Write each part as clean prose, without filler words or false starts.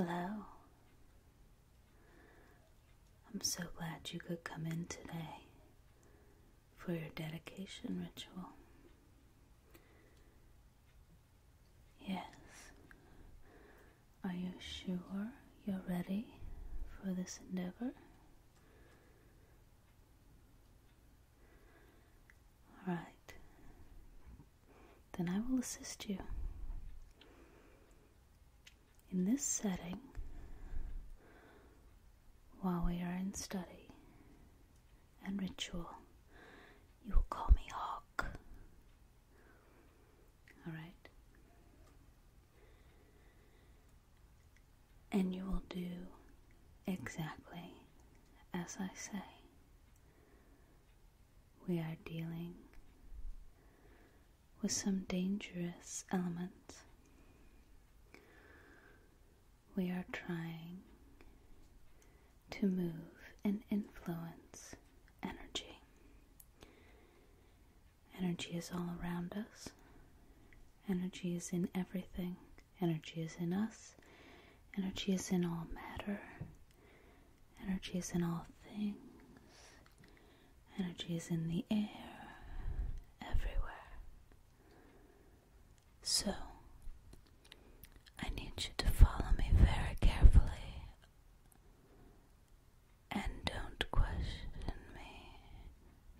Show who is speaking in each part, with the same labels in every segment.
Speaker 1: Hello. I'm so glad you could come in today for your dedication ritual. Yes. Are you sure you're ready for this endeavor? All right. Then I will assist you. In this setting, while we are in study and ritual, you will call me Hawk. All right? And you will do exactly as I say. We are dealing with some dangerous elements. We are trying to move and influence energy. Energy is all around us. Energy is in everything. Energy is in us. Energy is in all matter. Energy is in all things. Energy is in the air, everywhere. So, I need you to follow me very carefully and don't question me.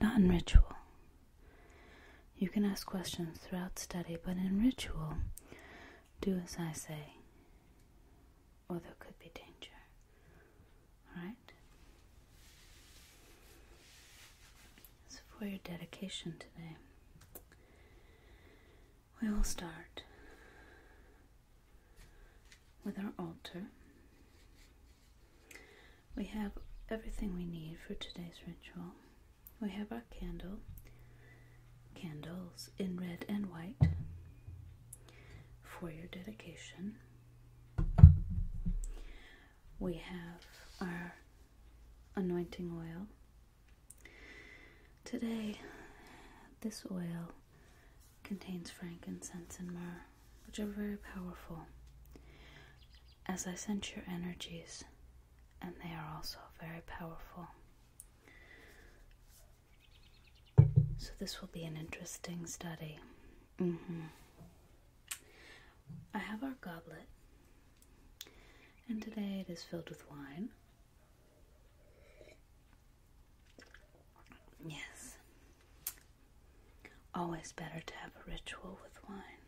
Speaker 1: Not in ritual. You can ask questions throughout study, but in ritual, do as I say, or there could be danger. Alright? So for your dedication today, we will start with our altar. We have everything we need for today's ritual. We have our candles in red and white for your dedication. We have our anointing oil. Today, this oil contains frankincense and myrrh, which are very powerful, as I sense your energies, and they are also very powerful. So this will be an interesting study. I have our goblet, and today it is filled with wine. Yes. Always better to have a ritual with wine.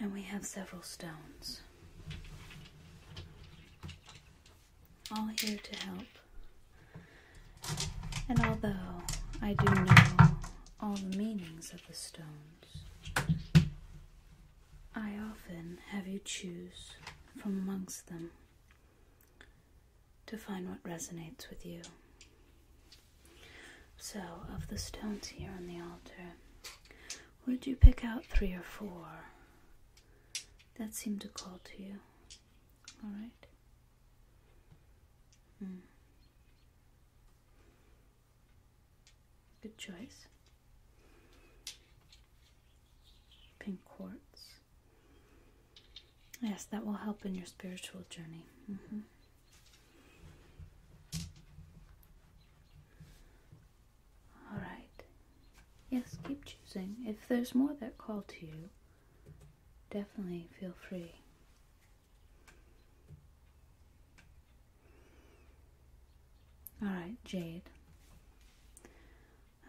Speaker 1: And we have several stones, all here to help. And although I do know all the meanings of the stones, I often have you choose from amongst them to find what resonates with you. So, of the stones here on the altar, would you pick out 3 or 4 that seem to call to you? All right? Good choice. Pink quartz. Yes, that will help in your spiritual journey. All right. Yes, keep choosing. If there's more that call to you, definitely feel free. All right, jade.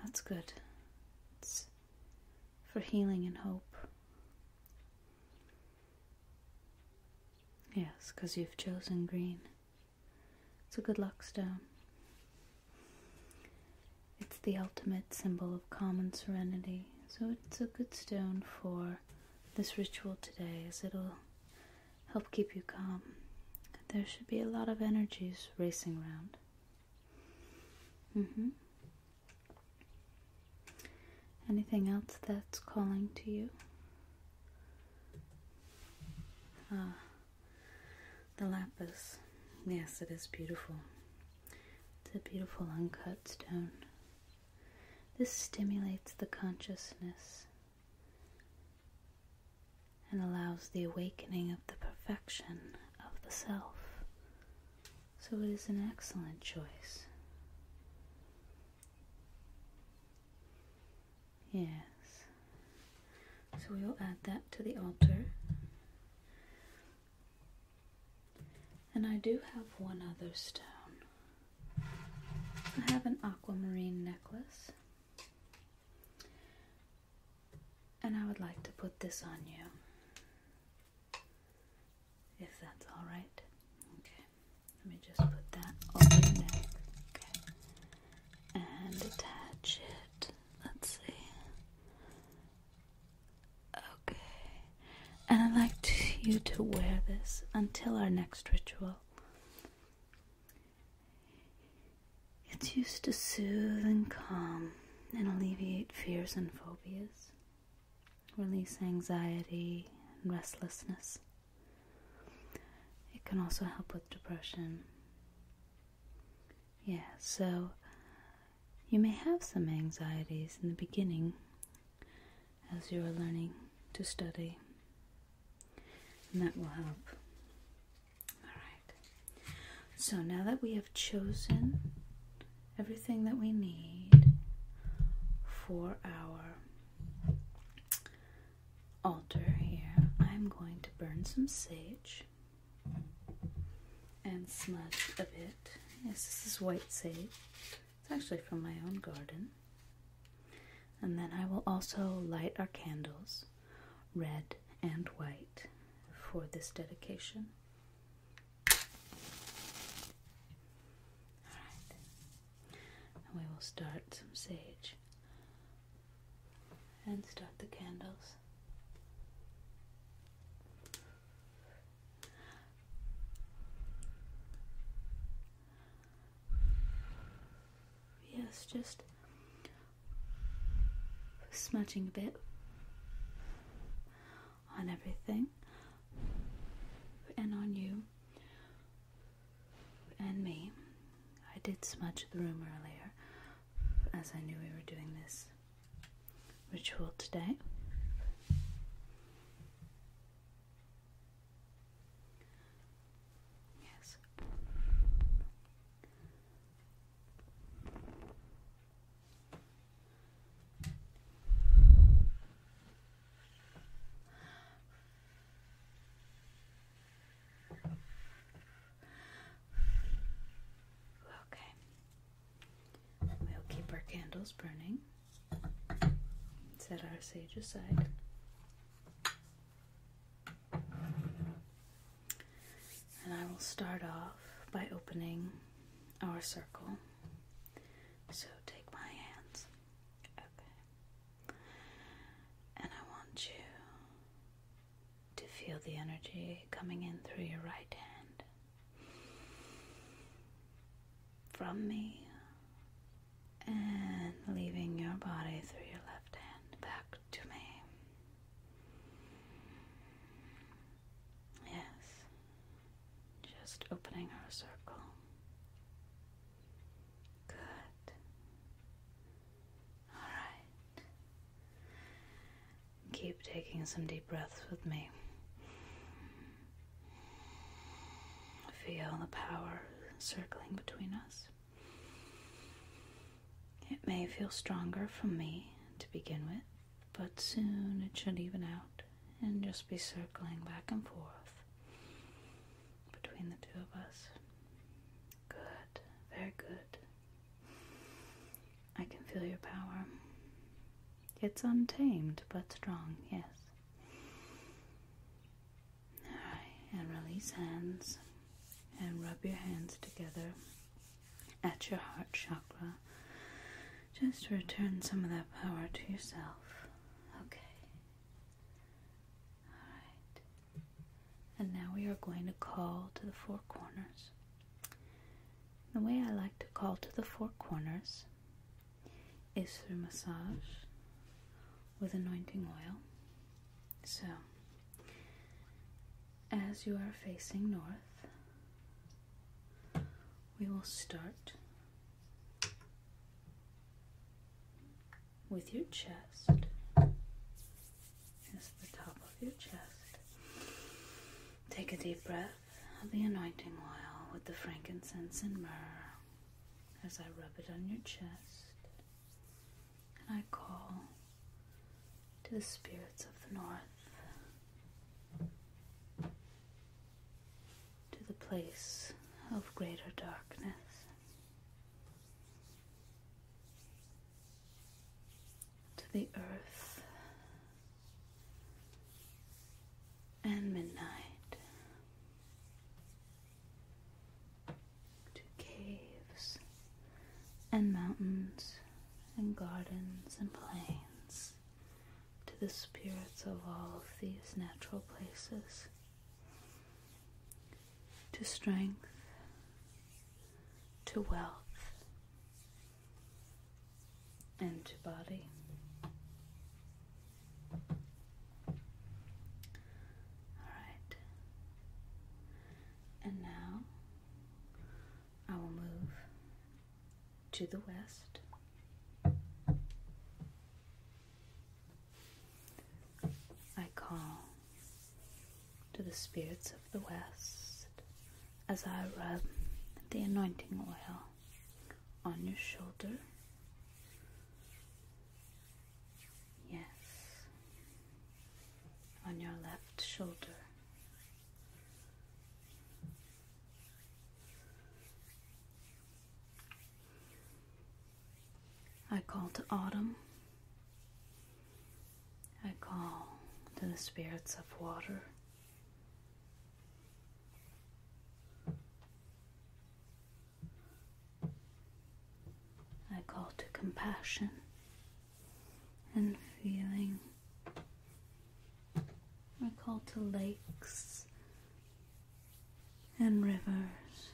Speaker 1: That's good. It's for healing and hope. Yes, because you've chosen green. It's a good luck stone. It's the ultimate symbol of calm and serenity. So it's a good stone for this ritual today, as it'll help keep you calm. There should be a lot of energies racing around. Anything else that's calling to you? The lapis. Yes, it is beautiful. It's a beautiful uncut stone. This stimulates the consciousness and allows the awakening of the perfection of the self. So it is an excellent choice. Yes. So we will add that to the altar. And I do have one other stone. I have an aquamarine necklace. And I would like to put this on you, if that's all right. Okay, let me just put that over your neck. Okay, and attach it. Let's see. Okay, and I'd like you to wear this until our next ritual. It's used to soothe and calm and alleviate fears and phobias. Release anxiety and restlessness. It can also help with depression. Yeah, so you may have some anxieties in the beginning as you are learning to study, and that will help. Alright, so now that we have chosen everything that we need for our altar here, I'm going to burn some sage and smudge a bit. Yes, this is white sage. It's actually from my own garden. And then I will also light our candles, red and white, for this dedication. Alright. And we will start some sage and start the candles. Yes, just smudging a bit on everything and on you and me. I did smudge the room earlier as I knew we were doing this ritual today. Yes. Candles burning. Set our sage aside. And I will start off by opening our circle. So take my hands. Okay. And I want you to feel the energy coming in through your right hand. From me. And leaving your body through your left hand back to me. Yes. Just opening our circle. Good. Alright. Keep taking some deep breaths with me. Feel the power circling between us. It may feel stronger from me to begin with, but soon it should even out and just be circling back and forth between the two of us. Good, very good. I can feel your power. It's untamed but strong, yes. Alright, and release hands and rub your hands together at your heart chakra. Just to return some of that power to yourself. Okay. Alright. And now we are going to call to the four corners. The way I like to call to the four corners is through massage with anointing oil. So, as you are facing north, we will start with your chest. Just the top of your chest. Take a deep breath of the anointing oil with the frankincense and myrrh as I rub it on your chest, and I call to the spirits of the north, to the place of greater darkness, to the earth and midnight, to caves and mountains and gardens and plains, to the spirits of all of these natural places, to strength, to wealth, and to body. Alright. And now I will move to the west. I call to the spirits of the west as I rub the anointing oil on your shoulder. Yes, on your left shoulder. I call to autumn. I call to the spirits of water. I call to compassion and feeling. I call to lakes and rivers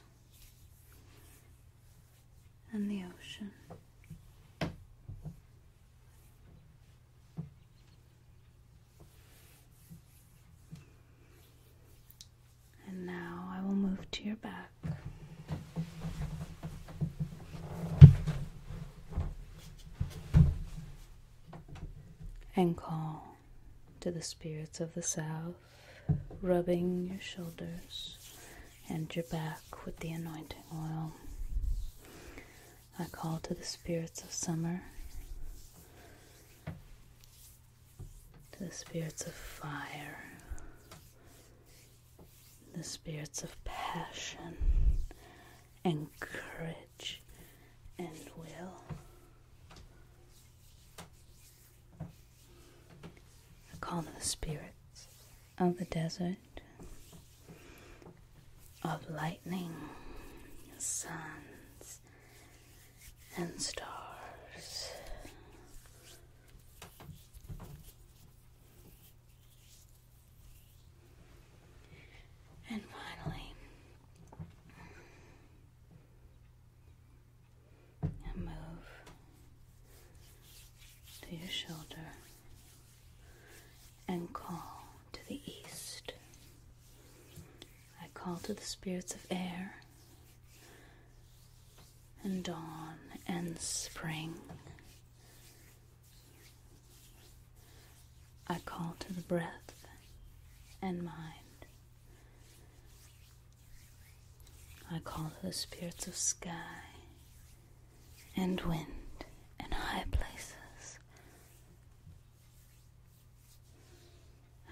Speaker 1: and the ocean. And now I will move to your back. And call to the spirits of the south, rubbing your shoulders and your back with the anointing oil. I call to the spirits of summer, to the spirits of fire, the spirits of passion and courage and will. Call to the spirits of the desert, of lightning, suns, and stars. And finally, I move to your shoulder and call to the east. I call to the spirits of air and dawn and spring. I call to the breath and mind. I call to the spirits of sky and wind and high places.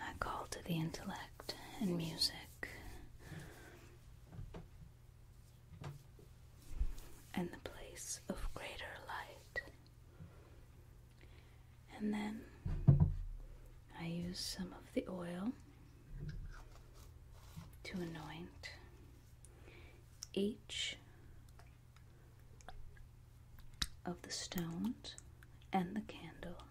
Speaker 1: I call to the intellect and music. And the place of greater light. And then I use some of the oil to anoint each of the stones and the candle.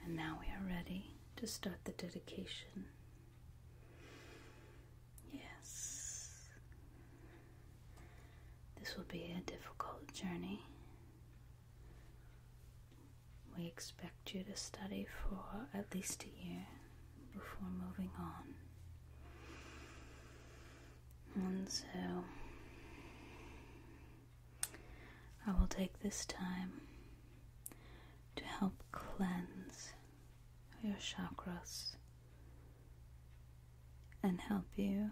Speaker 1: And now we are ready to start the dedication. Yes, this will be a difficult journey. We expect you to study for at least a year before moving on. And so I will take this time to help cleanse your chakras and help you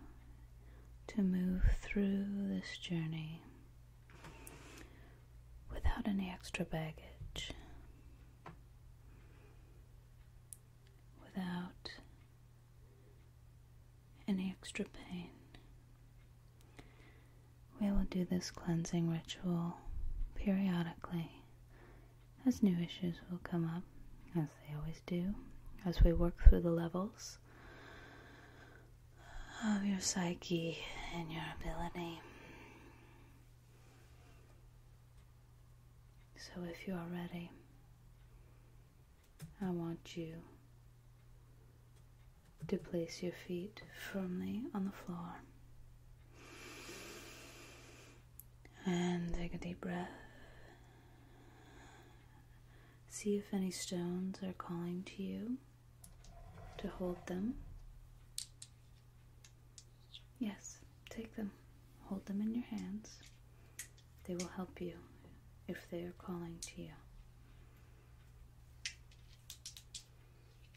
Speaker 1: to move through this journey without any extra baggage, without any extra pain. We will do this cleansing ritual periodically as new issues will come up, as they always do, as we work through the levels of your psyche and your ability. So if you are ready, I want you to place your feet firmly on the floor and take a deep breath. See if any stones are calling to you to hold them. Yes, take them. Hold them in your hands. They will help you if they are calling to you.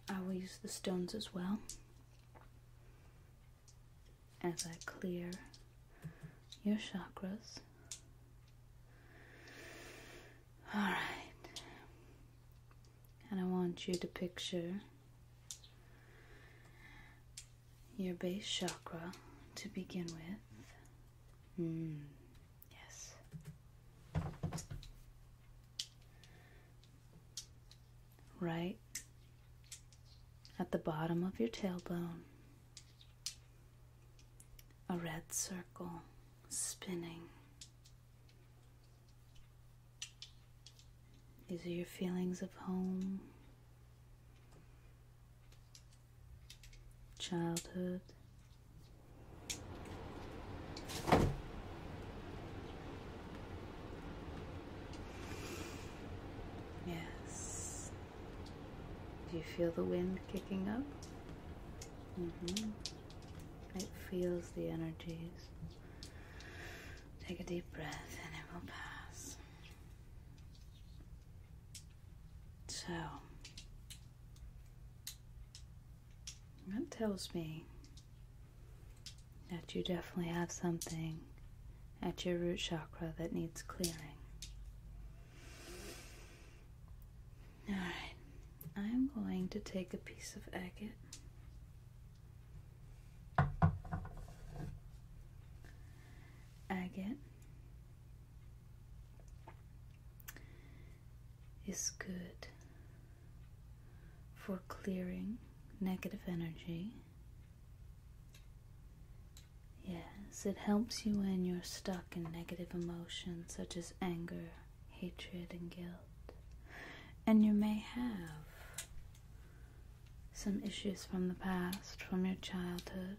Speaker 1: I will use the stones as well as I clear your chakras. Alright. And I want you to picture your base chakra to begin with. Yes. Right at the bottom of your tailbone, a red circle spinning. These are your feelings of home, childhood, yes. Do you feel the wind kicking up? It feels the energies. Take a deep breath and it will pass. So, that tells me that you definitely have something at your root chakra that needs clearing. Alright, I'm going to take a piece of agate. Agate is good for clearing negative energy. Yes, it helps you when you're stuck in negative emotions such as anger, hatred, and guilt. And you may have some issues from the past, from your childhood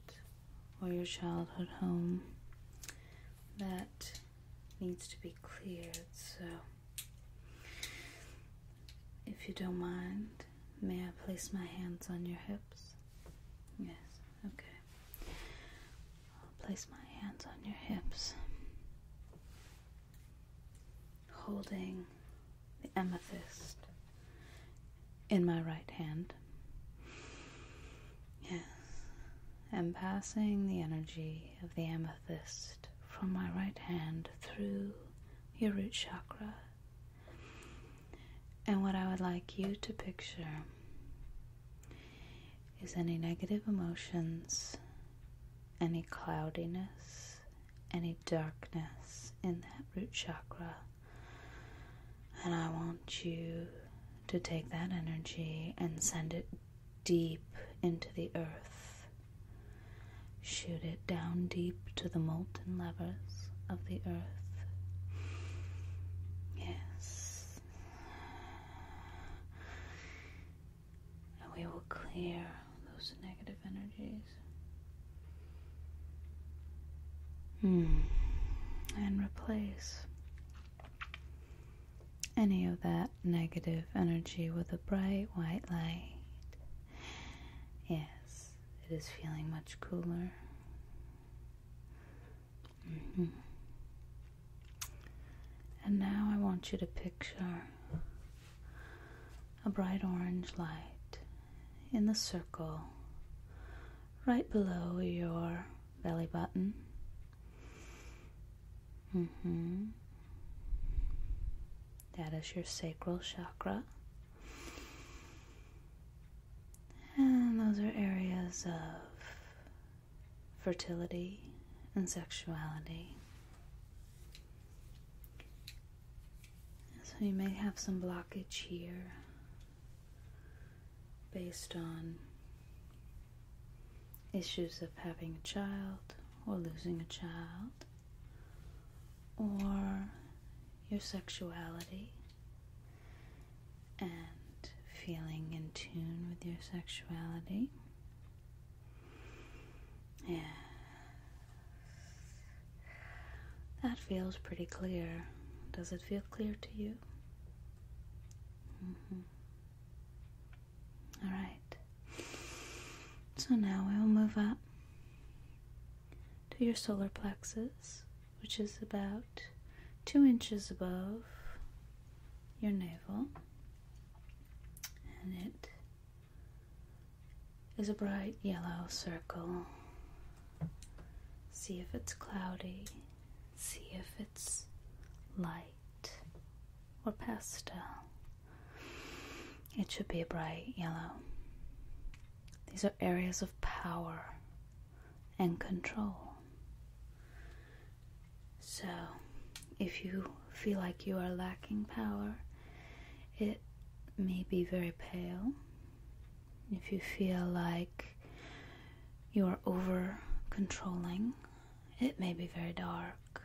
Speaker 1: or your childhood home that needs to be cleared. So if you don't mind, may I place my hands on your hips? Yes, okay. I'll place my hands on your hips, holding the amethyst in my right hand. Yes, and passing the energy of the amethyst from my right hand through your root chakra. And what I would like you to picture is any negative emotions, any cloudiness, any darkness in that root chakra. And I want you to take that energy and send it deep into the earth. Shoot it down deep to the molten levels of the earth. Yes. And we will clear those negative energies. And replace any of that negative energy with a bright white light. Yes, it is feeling much cooler. And now I want you to picture a bright orange light in the circle right below your belly button. That is your sacral chakra. And those are areas of fertility and sexuality. So you may have some blockage here based on issues of having a child or losing a child, or your sexuality and feeling in tune with your sexuality. Yeah. That feels pretty clear. Does it feel clear to you? Alright. So now we will move up to your solar plexus, which is about 2 inches above your navel. And it is a bright yellow circle. See if it's cloudy. See if it's light or pastel. It should be a bright yellow. These are areas of power and control. So, if you feel like you are lacking power, it may be very pale. If you feel like you are over controlling, it may be very dark.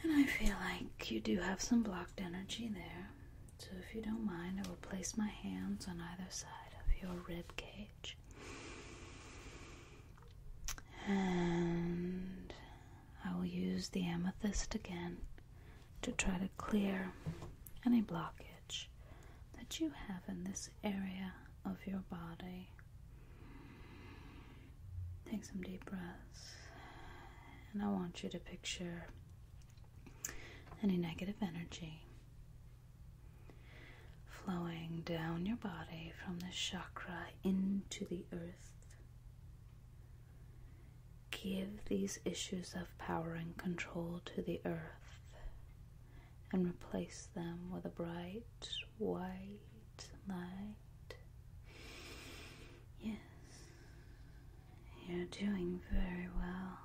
Speaker 1: And I feel like you do have some blocked energy there. So if you don't mind, I will place my hands on either side of your rib cage. And I will use the amethyst again to try to clear any blockage that you have in this area of your body. Take some deep breaths. And I want you to picture any negative energy flowing down your body from this chakra into the earth. Give these issues of power and control to the earth and replace them with a bright white light. Yes, you're doing very well.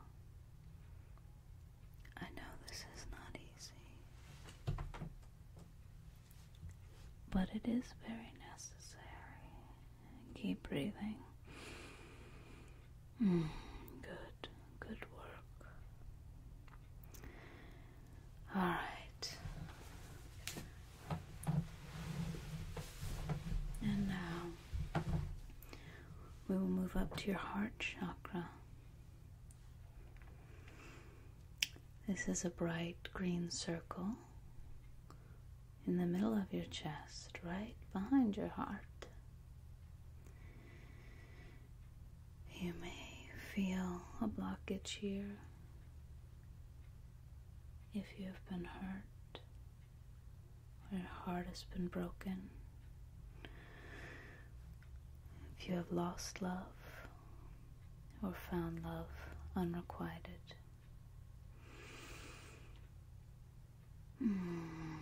Speaker 1: I know this is not easy, but it is very necessary. Keep breathing. Good work. All right. And now we will move up to your heart chakra. This is a bright green circle in the middle of your chest, right behind your heart. You may feel a blockage here if you have been hurt or your heart has been broken. If you have lost love or found love unrequited. And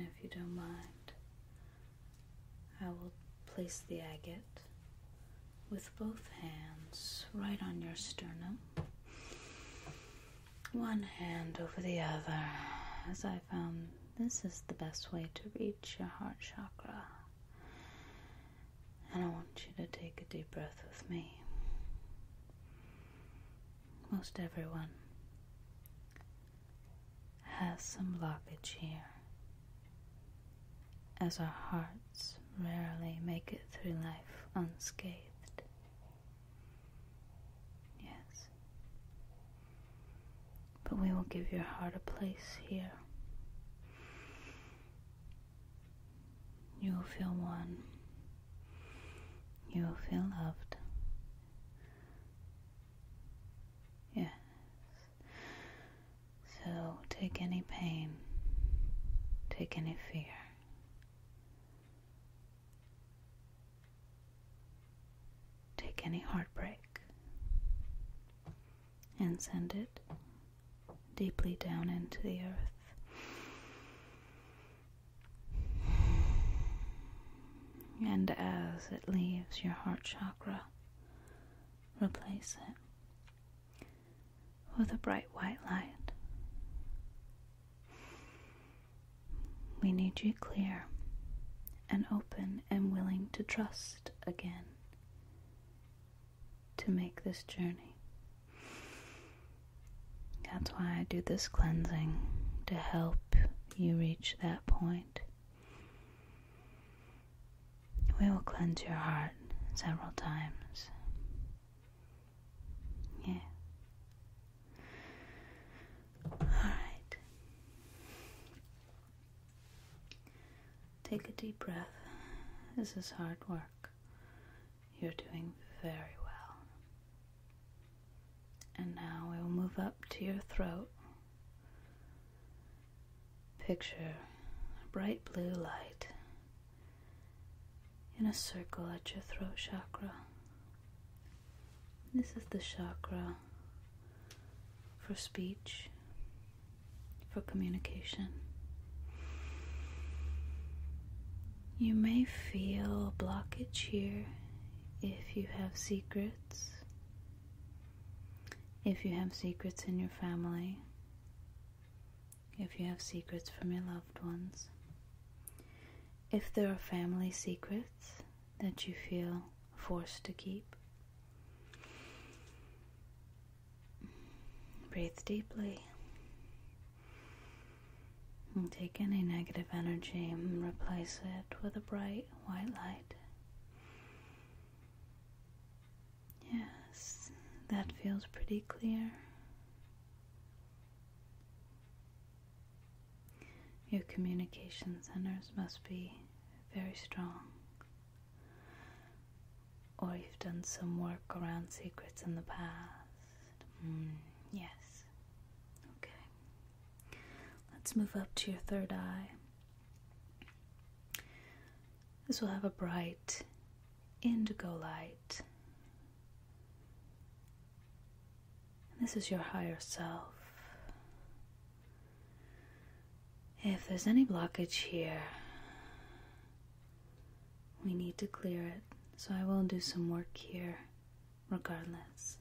Speaker 1: if you don't mind, I will place the agate with both hands right on your sternum. One hand over the other, as I found this is the best way to reach your heart chakra. And I want you to take a deep breath with me. Most everyone has some blockage here, as our hearts rarely make it through life unscathed. Yes. But we will give your heart a place here. You will feel one. You will feel loved. Yes. pain. Take any fear. Take any heartbreak and send it deeply down into the earth. And as it leaves your heart chakra, replace it with a bright white light. We need you clear and open and willing to trust again to make this journey. That's why I do this cleansing, to help you reach that point. We will cleanse your heart several times. Yeah. Alright. Take a deep breath. This is hard work. You're doing very well. And now we will move up to your throat. Picture a bright blue light in a circle at your throat chakra. This is the chakra for speech, for communication. You may feel a blockage here if you have secrets. If you have secrets in your family, if you have secrets from your loved ones, if there are family secrets that you feel forced to keep, breathe deeply and take any negative energy and replace it with a bright white light. Yes, that feels pretty clear. Your communication centers must be very strong. Or you've done some work around secrets in the past. Yes. Okay. Let's move up to your third eye. This will have a bright indigo light. This is your higher self. If there's any blockage here, we need to clear it. So I will do some work here regardless,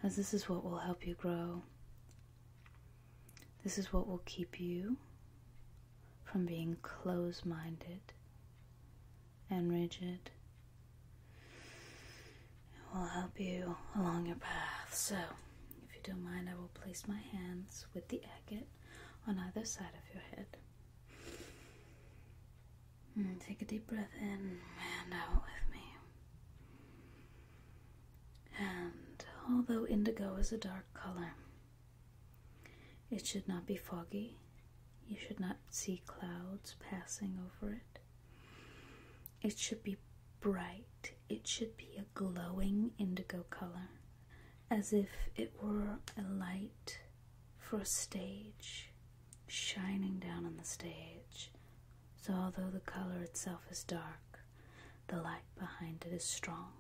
Speaker 1: as this is what will help you grow. This is what will keep you from being closed-minded and rigid. It will help you along your path. So, if you don't mind, I will place my hands with the agate on either side of your head. And take a deep breath in and out with me. And although indigo is a dark color, it should not be foggy. You should not see clouds passing over it. It should be bright. It should be a glowing indigo color, as if it were a light for a stage, shining down on the stage. So although the color itself is dark, the light behind it is strong.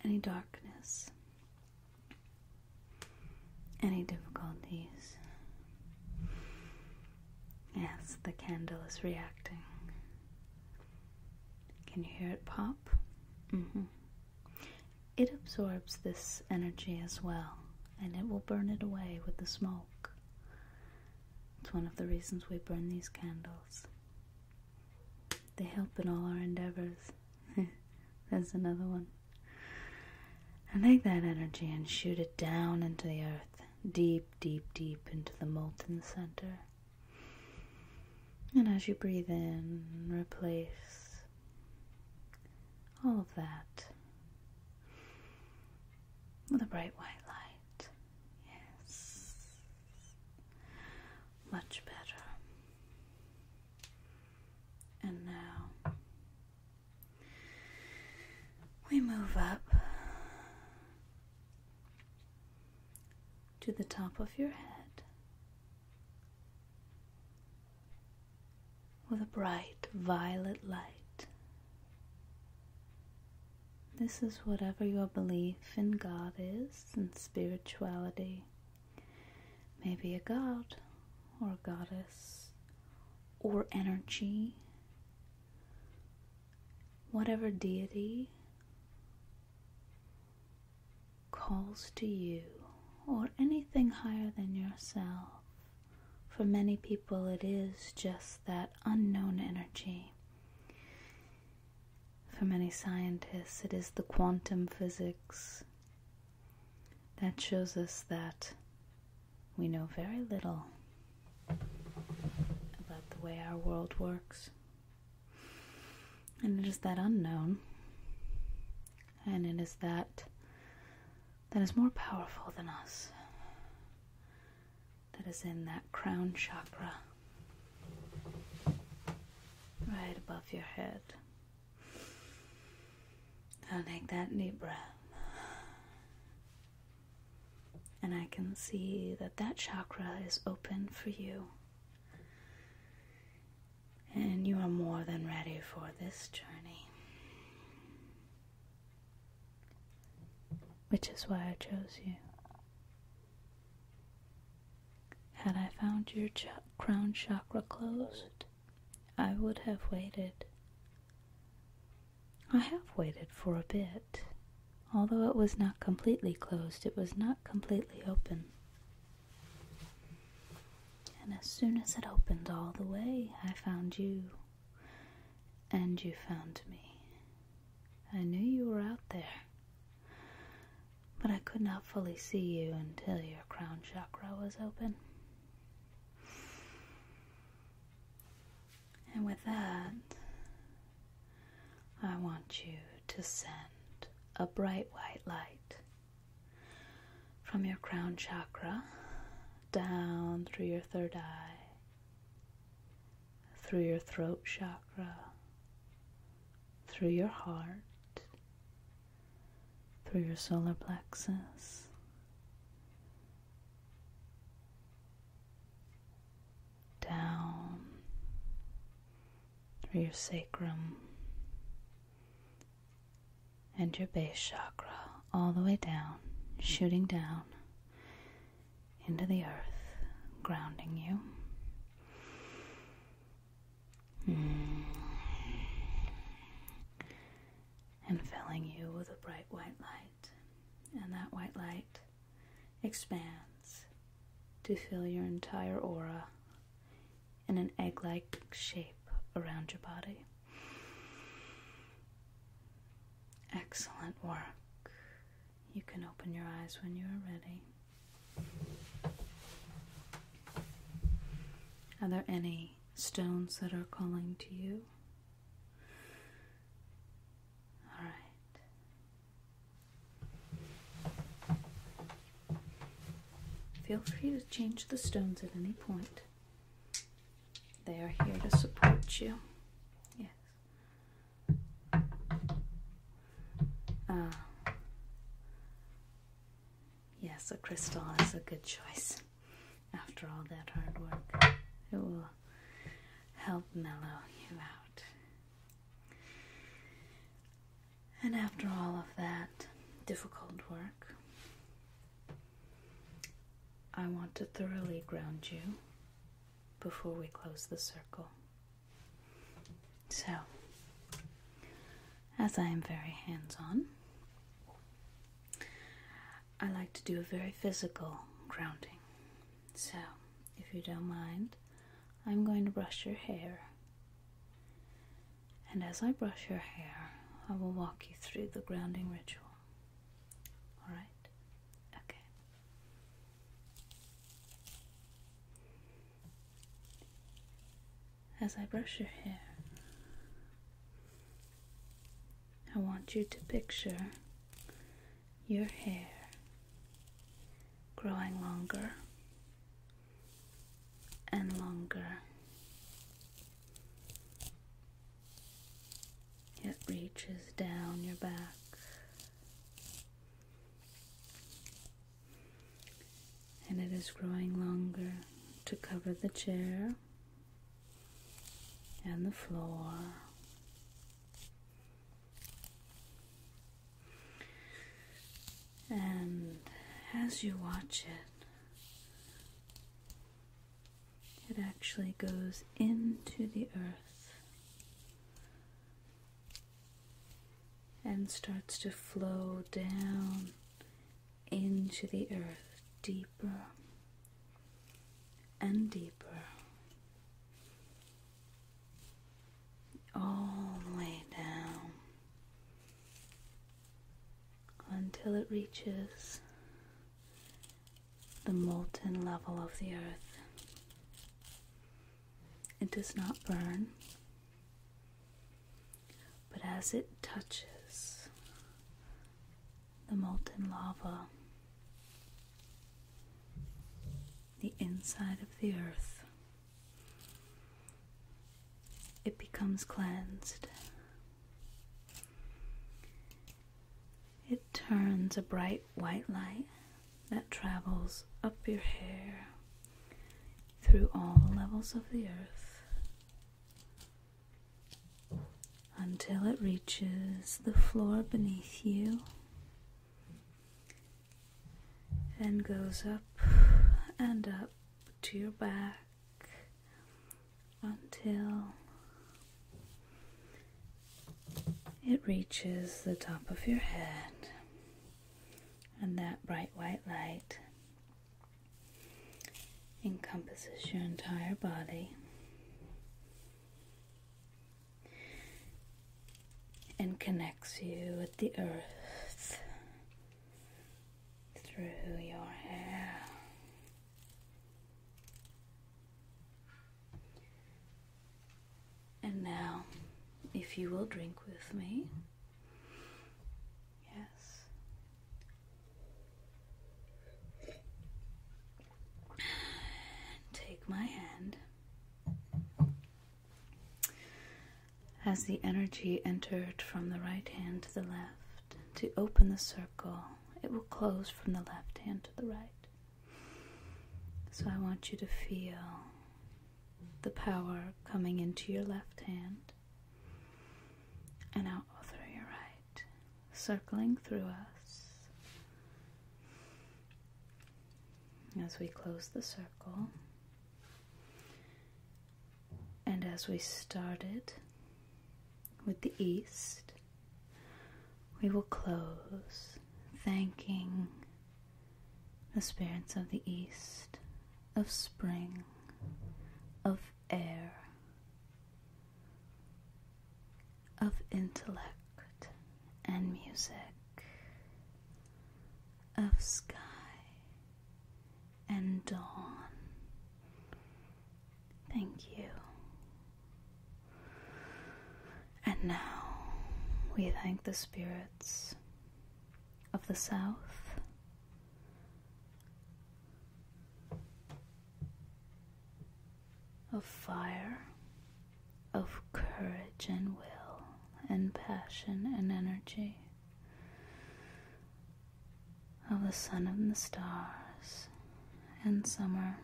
Speaker 1: Any darkness, any difficulties, yes, the candle is reacting. Can you hear it pop? It absorbs this energy as well, and it will burn it away with the smoke. It's one of the reasons we burn these candles. They help in all our endeavors. There's another one. And take that energy and shoot it down into the earth, deep, deep, deep into the molten center. And as you breathe in, replace all of that with a bright white light. Yes. Much better. And now we move up to the top of your head. bright violet light. This is whatever your belief in God is, in spirituality. Maybe a god or a goddess or energy. Whatever deity calls to you, or anything higher than yourself. For many people it is just that unknown energy. For many scientists it is the quantum physics that shows us that we know very little about the way our world works. And it is that unknown, and it is that is more powerful than us, that is in that crown chakra, right above your head. Now take that deep breath, and I can see that chakra is open for you, and you are more than ready for this journey. Which is why I chose you. Had I found your crown chakra closed, I would have waited. I have waited for a bit. Although it was not completely closed, it was not completely open. And as soon as it opened all the way, I found you. And you found me. I knew you were out there. But I could not fully see you until your crown chakra was open. And with that, I want you to send a bright white light from your crown chakra down through your third eye, through your throat chakra, through your heart, through your solar plexus, down through your sacrum and your base chakra, all the way down, shooting down into the earth, grounding you. And filling you with a bright white light. And that white light expands to fill your entire aura in an egg-like shape around your body. Excellent work. You can open your eyes when you are ready. Are there any stones that are calling to you? Feel free to change the stones at any point. They are here to support you. Yes. Yes, a crystal is a good choice. After all that hard work, it will help mellow you out. And after all of that difficult work, I want to thoroughly ground you before we close the circle. So, as I am very hands-on, I like to do a very physical grounding. So, if you don't mind, I'm going to brush your hair. And as I brush your hair, I will walk you through the grounding ritual. Alright? Okay. As I brush your hair, I want you to picture your hair growing longer and longer. It reaches down your back. And it is growing longer to cover the chair, and the floor. And as you watch it, it actually goes into the earth and starts to flow down into the earth deeper and deeper, all the way down until it reaches the molten level of the earth. It does not burn, but as it touches the molten lava, the inside of the earth, it becomes cleansed. It turns a bright white light that travels up your hair through all the levels of the earth until it reaches the floor beneath you and goes up and up to your back until it reaches the top of your head, and that bright white light encompasses your entire body and connects you with the earth through your hair. And now, if you will drink with me. Yes. Take my hand. As the energy entered from the right hand to the left, to open the circle, it will close from the left hand to the right. So I want you to feel the power coming into your left hand and out through your right, circling through us. As we close the circle, and as we started with the east, we will close, thanking the spirits of the east, of spring, of air, of intellect and music, of sky and dawn. Thank you. And now we thank the spirits of the south, of fire, of courage and will and passion and energy, of the sun and the stars and summer,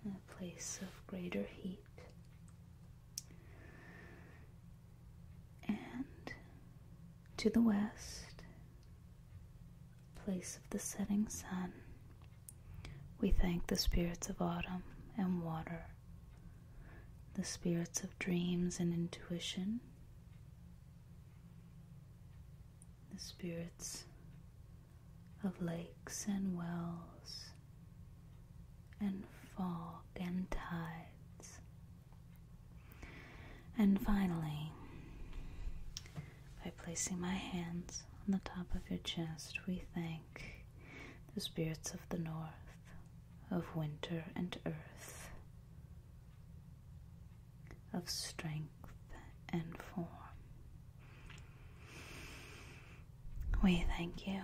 Speaker 1: a place of greater heat, and to the west, place of the setting sun. We thank the spirits of autumn and water, the spirits of dreams and intuition, the spirits of lakes and wells, and fog and tides. And finally, by placing my hands on the top of your chest, we thank the spirits of the north, of winter and earth, of strength and form. We thank you.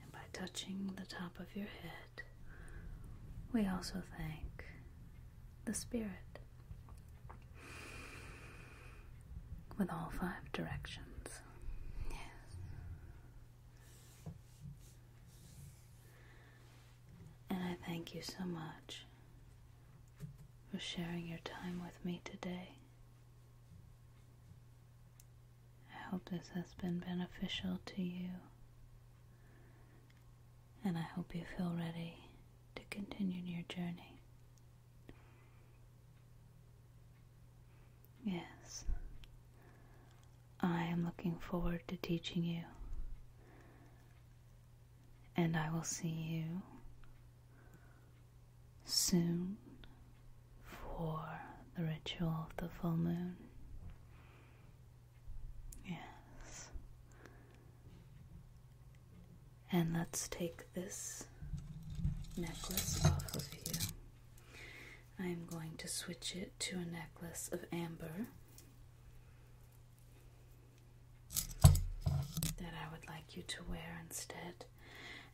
Speaker 1: And by touching the top of your head, we also thank the spirit with all 5 directions. Yes. And I thank thank you so much for sharing your time with me today. I hope this has been beneficial to you, and I hope you feel ready to continue your journey. Yes, I am looking forward to teaching you, and I will see you soon for the ritual of the full moon. Yes. And let's take this necklace off of you. I am going to switch it to a necklace of amber that I would like you to wear instead,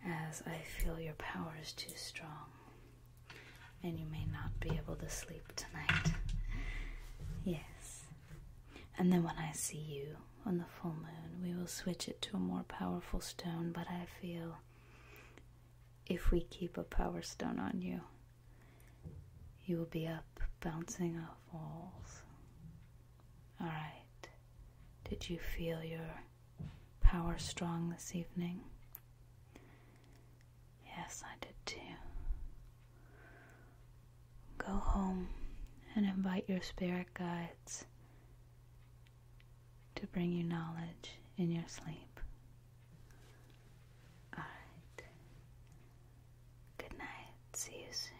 Speaker 1: as I feel your power is too strong and you may not be able to sleep tonight. Yes. And then when I see you on the full moon, we will switch it to a more powerful stone, but I feel if we keep a power stone on you, you will be up bouncing off walls. Alright. Did you feel your power strong this evening? Yes, I did too. Go home and invite your spirit guides to bring you knowledge in your sleep. Alright. Good night. See you soon.